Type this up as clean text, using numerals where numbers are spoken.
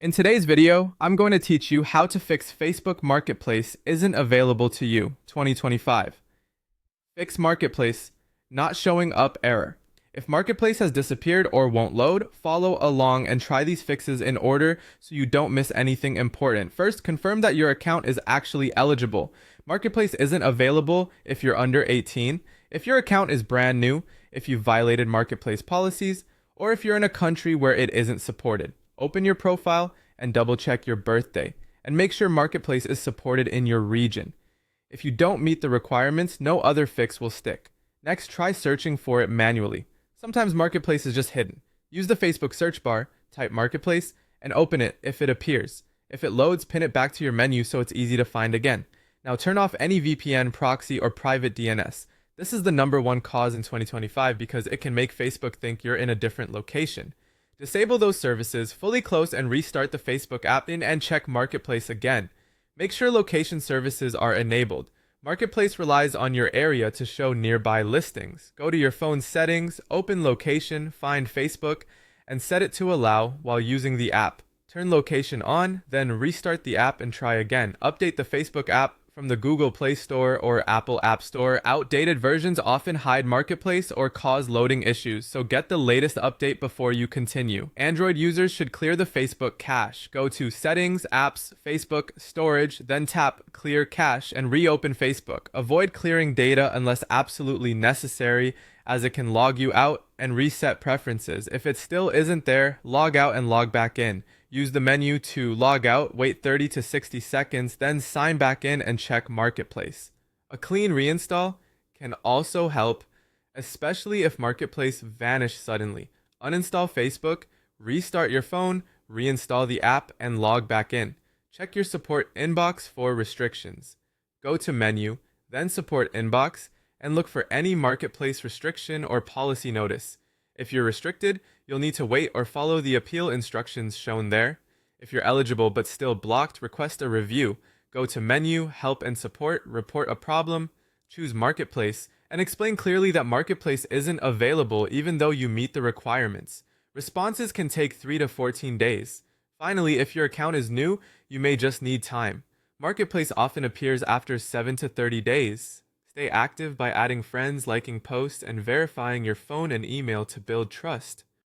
In today's video, I'm going to teach you how to fix Facebook Marketplace isn't available to you 2025. Fix Marketplace not showing up error. If Marketplace has disappeared or won't load, follow along and try these fixes in order so you don't miss anything important. First, confirm that your account is actually eligible. Marketplace isn't available if you're under 18, if your account is brand new, if you've violated Marketplace policies, or if you're in a country where it isn't supported. Open your profile and double check your birthday, and make sure Marketplace is supported in your region. If you don't meet the requirements, no other fix will stick. Next, try searching for it manually. Sometimes Marketplace is just hidden. Use the Facebook search bar, type Marketplace, and open it if it appears. If it loads, pin it back to your menu so it's easy to find again. Now turn off any VPN, proxy, or private DNS. This is the #1 cause in 2025 because it can make Facebook think you're in a different location. Disable those services, fully close and restart the Facebook app and check Marketplace again. Make sure location services are enabled. Marketplace relies on your area to show nearby listings. Go to your phone's settings, open location, find Facebook, and set it to allow while using the app. Turn location on, then restart the app and try again. Update the Facebook app from the Google Play Store or Apple App Store. Outdated versions often hide Marketplace or cause loading issues, so get the latest update before you continue. Android users should clear the Facebook cache. Go to Settings, Apps, Facebook, Storage, then tap Clear Cache and reopen Facebook. Avoid clearing data unless absolutely necessary, as it can log you out and reset preferences. If it still isn't there, log out and log back in. Use the menu to log out, wait 30 to 60 seconds, then sign back in and check Marketplace. A clean reinstall can also help, especially if Marketplace vanished suddenly. Uninstall Facebook, restart your phone, reinstall the app, and log back in. Check your support inbox for restrictions. Go to Menu, then Support Inbox, and look for any Marketplace restriction or policy notice. If you're restricted, you'll need to wait or follow the appeal instructions shown there. If you're eligible but still blocked, request a review. Go to Menu, Help and Support, report a problem, choose Marketplace, and explain clearly that Marketplace isn't available even though you meet the requirements. Responses can take 3 to 14 days. Finally, if your account is new, you may just need time. Marketplace often appears after 7 to 30 days. Stay active by adding friends, liking posts, and verifying your phone and email to build trust.